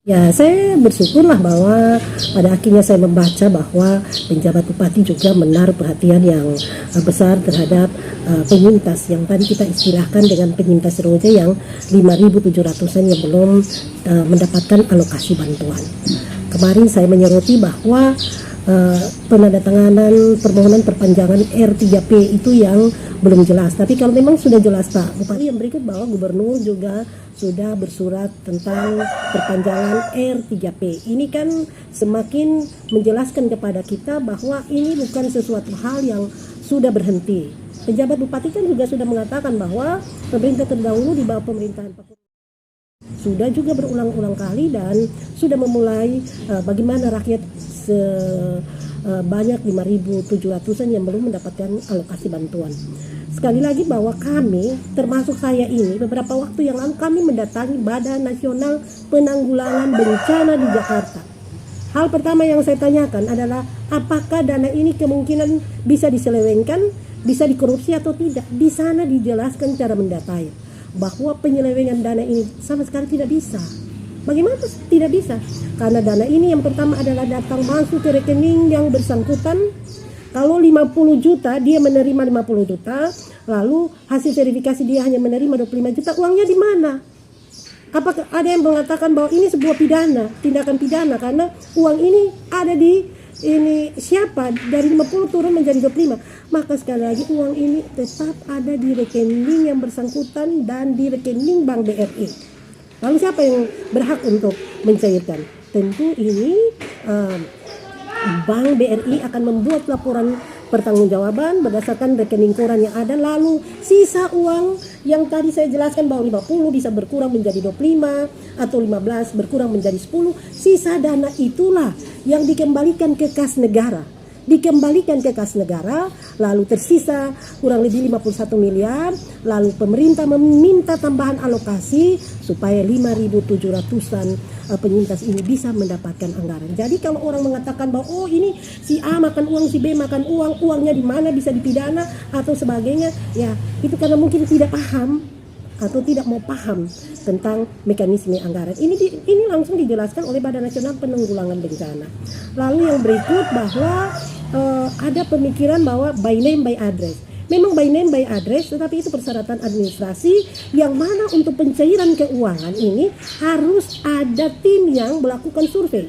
Ya, saya bersyukurlah bahwa pada akhirnya saya membaca bahwa penjabat bupati juga menaruh perhatian yang besar terhadap penyintas yang tadi kita istilahkan dengan penyintas roja yang 5.700-an yang belum mendapatkan alokasi bantuan. Kemarin saya menyoroti bahwa penandatanganan permohonan perpanjangan R3P itu yang belum jelas. Tapi kalau memang sudah jelas Pak Bupati, yang berikut bahwa Gubernur juga sudah bersurat tentang perpanjangan R3P. Ini kan semakin menjelaskan kepada kita bahwa ini bukan sesuatu hal yang sudah berhenti. Pejabat Bupati kan juga sudah mengatakan bahwa pemerintah terdahulu di bawah pemerintahan Pak sudah juga berulang-ulang kali dan sudah memulai bagaimana rakyat sebanyak 5.700-an yang belum mendapatkan alokasi bantuan. Sekali lagi bahwa kami, termasuk saya ini, beberapa waktu yang lalu kami mendatangi Badan Nasional Penanggulangan Bencana di Jakarta. Hal pertama yang saya tanyakan adalah apakah dana ini kemungkinan bisa diselewengkan, bisa dikorupsi atau tidak. Di sana dijelaskan cara mendetail bahwa penyelewengan dana ini sama sekali tidak bisa. Bagaimana tidak bisa? Karena dana ini yang pertama adalah datang masuk ke rekening yang bersangkutan. Kalau 50 juta, dia menerima 50 juta, lalu hasil verifikasi dia hanya menerima 25 juta, uangnya di mana? Apakah ada yang mengatakan bahwa ini sebuah pidana, tindakan pidana, karena uang ini ada di siapa? Dari 50 turun menjadi 25. Maka sekali lagi uang ini tetap ada di rekening yang bersangkutan dan di rekening Bank BRI. Lalu siapa yang berhak untuk mencairkan? Tentu ini Bank BRI akan membuat laporan pertanggungjawaban berdasarkan rekening koran yang ada, lalu sisa uang yang tadi saya jelaskan bahwa 50 bisa berkurang menjadi 25 atau 15 berkurang menjadi 10, sisa dana itulah yang dikembalikan ke kas negara. Lalu tersisa kurang lebih 51 miliar, lalu pemerintah meminta tambahan alokasi supaya 5.700-an penyintas ini bisa mendapatkan anggaran. Jadi kalau orang mengatakan bahwa oh ini si A makan uang, si B makan uang, uangnya di mana bisa dipidana atau sebagainya, ya itu karena mungkin tidak paham atau tidak mau paham tentang mekanisme anggaran. Ini langsung dijelaskan oleh Badan Nasional Penanggulangan Bencana. Lalu yang berikut bahwa ada pemikiran bahwa by name by address. Memang by name by address, tetapi itu persyaratan administrasi yang mana untuk pencairan keuangan ini harus ada tim yang melakukan survei.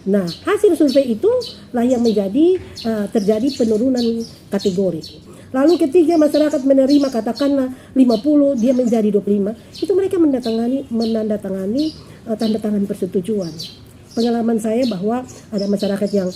Nah, hasil survei itulah yang menjadi terjadi penurunan kategori. Lalu ketika masyarakat menerima katakanlah 50, dia menjadi 25, itu mereka menandatangani tanda tangan persetujuan. Pengalaman saya bahwa ada masyarakat yang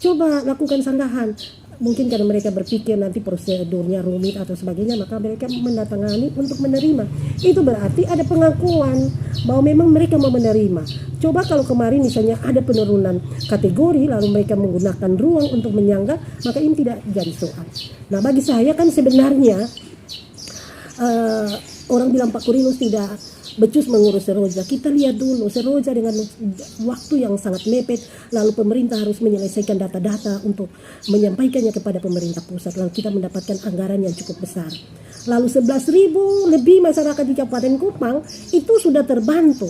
coba lakukan sanggahan, mungkin karena mereka berpikir nanti prosedurnya rumit atau sebagainya, maka mereka mendatangani untuk menerima. Itu berarti ada pengakuan bahwa memang mereka mau menerima. Coba kalau kemarin misalnya ada penurunan kategori lalu mereka menggunakan ruang untuk menyanggah, maka ini tidak jadi soal. Nah, bagi saya kan sebenarnya orang bilang Pak Kurinus tidak becus mengurus Seroja. Kita lihat dulu Seroja dengan waktu yang sangat mepet, lalu pemerintah harus menyelesaikan data-data untuk menyampaikannya kepada pemerintah pusat, lalu kita mendapatkan anggaran yang cukup besar. Lalu 11.000 lebih masyarakat di Kabupaten Kupang itu sudah terbantu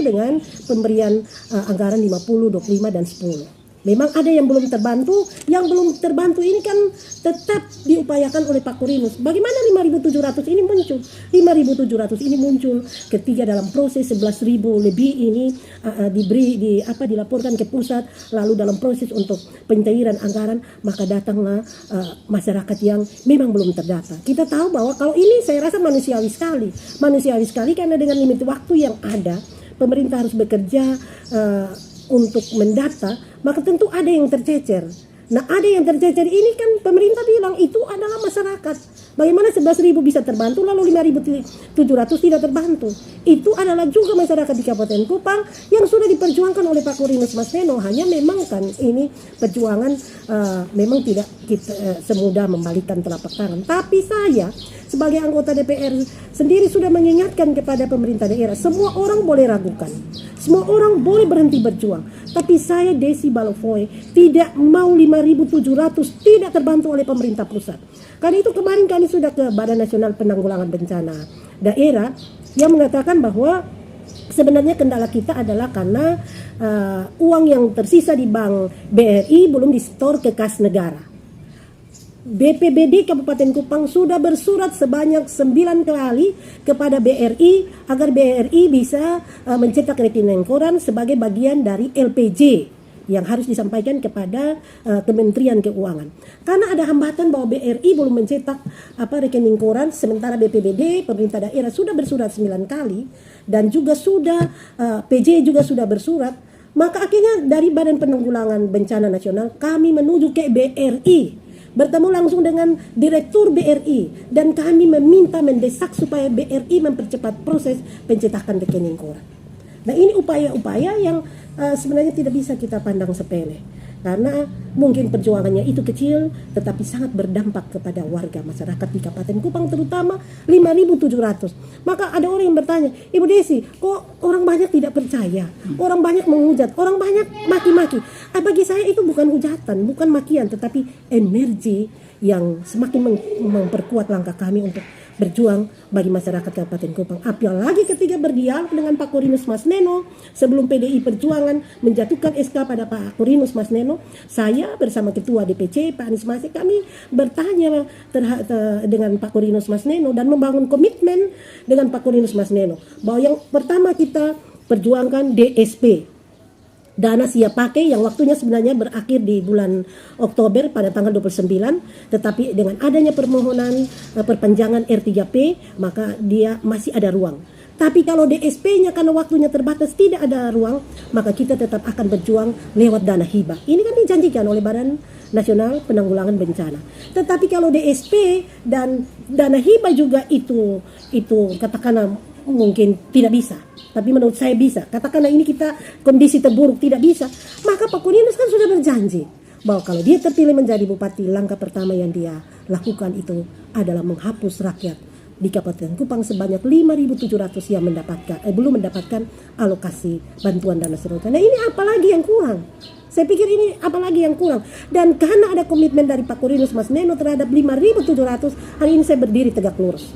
dengan pemberian anggaran 50, 25 dan 10. Memang ada yang belum terbantu, ini kan tetap diupayakan oleh Pak Kurinus. Bagaimana 5.700 ini muncul? 5.700 ini muncul ketika dalam proses 11.000 lebih ini dilaporkan ke pusat, lalu dalam proses untuk pencairan anggaran, maka datanglah masyarakat yang memang belum terdata. Kita tahu bahwa kalau ini saya rasa manusiawi sekali karena dengan limit waktu yang ada, pemerintah harus bekerja untuk mendata, maka tentu ada yang tercecer. Nah, ada yang tercecer ini kan pemerintah bilang itu adalah masyarakat. Bagaimana 11.000 bisa terbantu lalu 5.700 tidak terbantu? Itu adalah juga masyarakat di Kabupaten Kupang yang sudah diperjuangkan oleh Pak Kurinus Mas Neno. Hanya memang kan ini perjuangan memang tidak semudah membalikkan telapak tangan. Tapi saya sebagai anggota DPR sendiri sudah mengingatkan kepada pemerintah daerah, semua orang boleh ragukan, semua orang boleh berhenti berjuang, tapi saya Desi Balofoy tidak mau 5.700 tidak terbantu oleh pemerintah pusat. Karena itu kemarin kami sudah ke Badan Nasional Penanggulangan Bencana Daerah, yang mengatakan bahwa sebenarnya kendala kita adalah karena uang yang tersisa di bank BRI belum disetor ke kas negara. BPBD Kabupaten Kupang sudah bersurat sebanyak 9 kali kepada BRI agar BRI bisa mencetak rekening koran sebagai bagian dari LPJ yang harus disampaikan kepada Kementerian Keuangan. Karena ada hambatan bahwa BRI belum mencetak rekening koran, sementara BPBD pemerintah daerah sudah bersurat 9 kali dan juga sudah PJ juga sudah bersurat, maka akhirnya dari Badan Penanggulangan Bencana Nasional kami menuju ke BRI, bertemu langsung dengan Direktur BRI, dan kami meminta mendesak supaya BRI mempercepat proses pencetakan rekening koran. Nah, ini upaya-upaya yang sebenarnya tidak bisa kita pandang sepele, karena mungkin perjuangannya itu kecil tetapi sangat berdampak kepada warga masyarakat di Kabupaten Kupang, terutama 5.700. Maka ada orang yang bertanya, Ibu Desi, kok orang banyak tidak percaya, orang banyak menghujat, orang banyak maki-maki. Bagi saya itu bukan hujatan, bukan makian, tetapi energi yang semakin memperkuat langkah kami untuk berjuang bagi masyarakat Kabupaten Kupang. Apalagi ketika berdialog dengan Pak Korinus Masneno sebelum PDI Perjuangan menjatuhkan SK pada Pak Korinus Masneno, saya bersama Ketua DPC Pak Anies Masih, kami bertanya dengan Pak Korinus Masneno dan membangun komitmen dengan Pak Korinus Masneno bahwa yang pertama kita perjuangkan DSP, dana siap pakai, yang waktunya sebenarnya berakhir di bulan Oktober pada tanggal 29, tetapi dengan adanya permohonan perpanjangan R3P maka dia masih ada ruang. Tapi kalau DSP-nya karena waktunya terbatas tidak ada ruang, maka kita tetap akan berjuang lewat dana hibah. Ini kan dijanjikan oleh Badan Nasional Penanggulangan Bencana. Tetapi kalau DSP dan dana hibah juga itu katakanlah mungkin tidak bisa, tapi menurut saya bisa. Katakanlah ini kita kondisi terburuk tidak bisa, maka Pak Korinus kan sudah berjanji bahwa kalau dia terpilih menjadi bupati, langkah pertama yang dia lakukan itu adalah menghapus rakyat di Kabupaten Kupang sebanyak 5.700 yang belum mendapatkan alokasi bantuan dana seroja. Nah, ini apalagi yang kurang? Saya pikir ini apalagi yang kurang. Dan karena ada komitmen dari Pak Korinus Masneno terhadap 5.700, hari ini saya berdiri tegak lurus.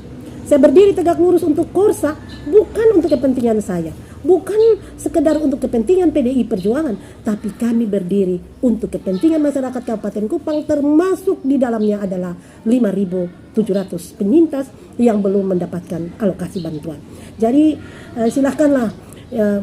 Saya berdiri tegak lurus untuk Korsa, bukan untuk kepentingan saya, bukan sekedar untuk kepentingan PDI Perjuangan, tapi kami berdiri untuk kepentingan masyarakat Kabupaten Kupang, termasuk di dalamnya adalah 5.700 penyintas yang belum mendapatkan alokasi bantuan. Jadi silahkanlah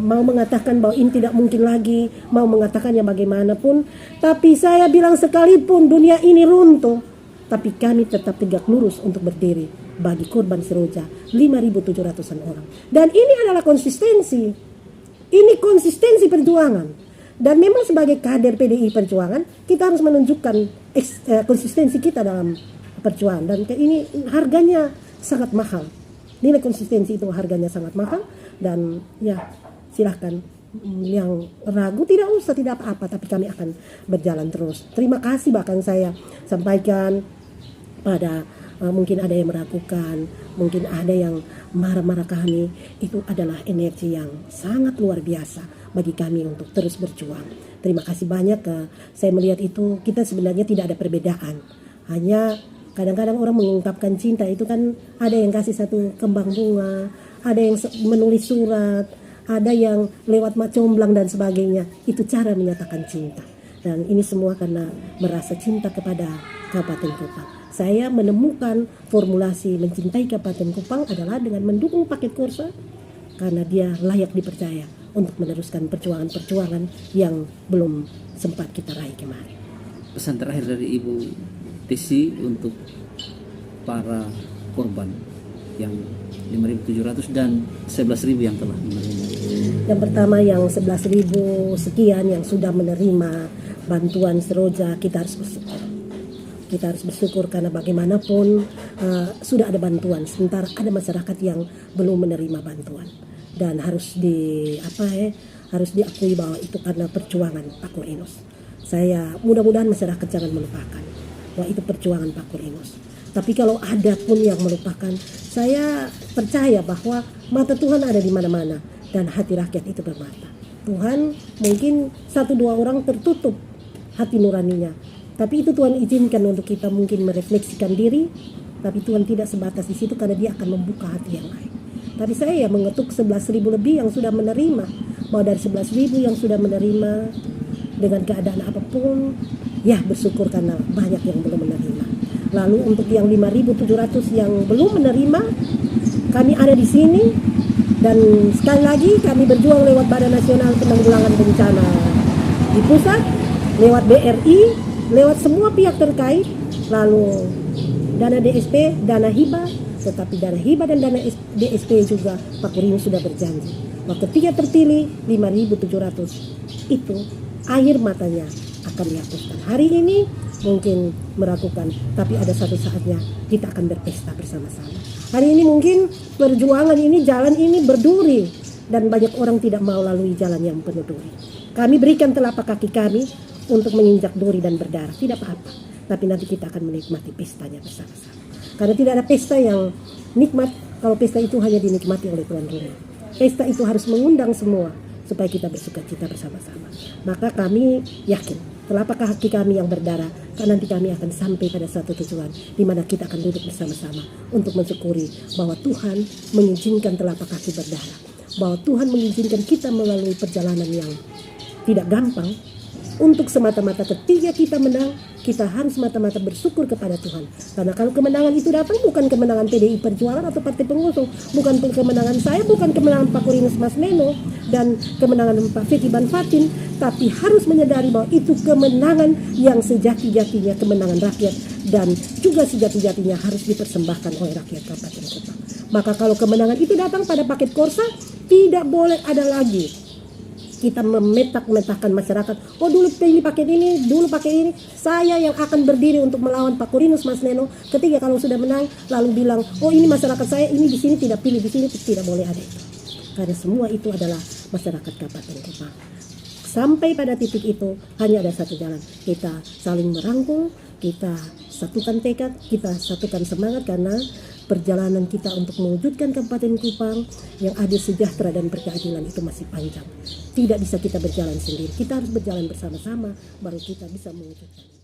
mau mengatakan bahwa ini tidak mungkin lagi, mau mengatakannya bagaimanapun, tapi saya bilang sekalipun dunia ini runtuh, tapi kami tetap tegak lurus untuk berdiri bagi korban seroja 5.700-an orang. Dan ini adalah konsistensi. Ini konsistensi perjuangan. Dan memang sebagai kader PDI Perjuangan, kita harus menunjukkan konsistensi kita dalam perjuangan. Dan ini harganya sangat mahal. Nilai konsistensi itu harganya sangat mahal. Dan ya silahkan yang ragu tidak usah, tidak apa-apa, tapi kami akan berjalan terus. Terima kasih bahkan saya sampaikan pada mungkin ada yang meragukan, mungkin ada yang marah-marah kami, itu adalah energi yang sangat luar biasa bagi kami untuk terus berjuang. Terima kasih banyak. Saya melihat itu kita sebenarnya tidak ada perbedaan. Hanya kadang-kadang orang mengungkapkan cinta itu kan ada yang kasih satu kembang bunga, ada yang menulis surat, ada yang lewat comblang dan sebagainya. Itu cara menyatakan cinta. Dan ini semua karena merasa cinta kepada Kabupaten Kupang. Saya menemukan formulasi mencintai Kabupaten Kupang adalah dengan mendukung paket Korsa, karena dia layak dipercaya untuk meneruskan perjuangan-perjuangan yang belum sempat kita raih kemarin. Pesan terakhir dari Ibu Desi untuk para korban yang 5.700 dan 11.000 yang telah menerima. Yang pertama yang 11.000 sekian yang sudah menerima bantuan seroja, kita harus bersyukur. Kita harus bersyukur karena bagaimanapun sudah ada bantuan, sementara ada masyarakat yang belum menerima bantuan. Dan harus harus diakui bahwa itu karena perjuangan Pak Korinus. Saya mudah-mudahan masyarakat jangan melupakan bahwa itu perjuangan Pak Korinus. Tapi kalau ada pun yang melupakan, saya percaya bahwa mata Tuhan ada di mana-mana dan hati rakyat itu bermata. Tuhan mungkin 1-2 orang tertutup hati nuraninya, tapi itu Tuhan izinkan untuk kita mungkin merefleksikan diri. Tapi Tuhan tidak sebatas di situ, karena Dia akan membuka hati yang lain. Tapi saya ya mengetuk 11.000 lebih yang sudah menerima. Mau dari 11.000 yang sudah menerima dengan keadaan apapun, ya bersyukur karena banyak yang belum menerima. Lalu untuk yang 5.700 yang belum menerima, kami ada di sini. Dan sekali lagi kami berjuang lewat Badan Nasional Penanggulangan Bencana di pusat, lewat BRI, lewat semua pihak terkait, lalu dana DSP, dana hibah, tetapi dana hibah dan dana DSP juga Pak Kurini sudah berjanji. Waktu ketika terpilih 5.700 itu air matanya akan dihapuskan. Hari ini mungkin meragukan, tapi ada satu saatnya kita akan berpesta bersama-sama. Hari ini mungkin perjuangan ini, jalan ini berduri dan banyak orang tidak mau lalui jalan yang penuh duri. Kami berikan telapak kaki kami untuk menginjak duri dan berdarah, tidak apa-apa. Tapi nanti kita akan menikmati pestanya bersama-sama. Karena tidak ada pesta yang nikmat kalau pesta itu hanya dinikmati oleh tuan rumah. Pesta itu harus mengundang semua supaya kita bersukacita bersama-sama. Maka kami yakin telapak kaki kami yang berdarah, karena nanti kami akan sampai pada suatu tujuan di mana kita akan duduk bersama-sama untuk mensyukuri bahwa Tuhan mengizinkan telapak kaki berdarah, bahwa Tuhan mengizinkan kita melalui perjalanan yang tidak gampang untuk semata-mata ketika kita menang, kita harus semata-mata bersyukur kepada Tuhan. Karena kalau kemenangan itu datang bukan kemenangan PDI Perjuangan atau partai pengusung, bukan kemenangan saya, bukan kemenangan Pak Kurinus Masmeno dan kemenangan Pak Fethi Banfatin, tapi harus menyadari bahwa itu kemenangan yang sejati-jatinya kemenangan rakyat dan juga sejati-jatinya harus dipersembahkan oleh rakyat Kabupaten Kupang. Maka kalau kemenangan itu datang pada paket Korsa, tidak boleh ada lagi kita memetak-metakkan masyarakat. Oh dulu pilih paket ini, dulu pakai ini. Saya yang akan berdiri untuk melawan Pak Kurinus Masmeno ketika kalau sudah menang lalu bilang, oh ini masyarakat saya, ini di sini tidak pilih, di sini tidak boleh ada itu. Karena semua itu adalah masyarakat Kabupaten Kupang. Sampai pada titik itu hanya ada satu jalan. Kita saling merangkul, kita satukan tekad, kita satukan semangat karena perjalanan kita untuk mewujudkan Kabupaten Kupang yang adil, sejahtera dan berkeadilan itu masih panjang. Tidak bisa kita berjalan sendiri. Kita harus berjalan bersama-sama baru kita bisa mewujudkan.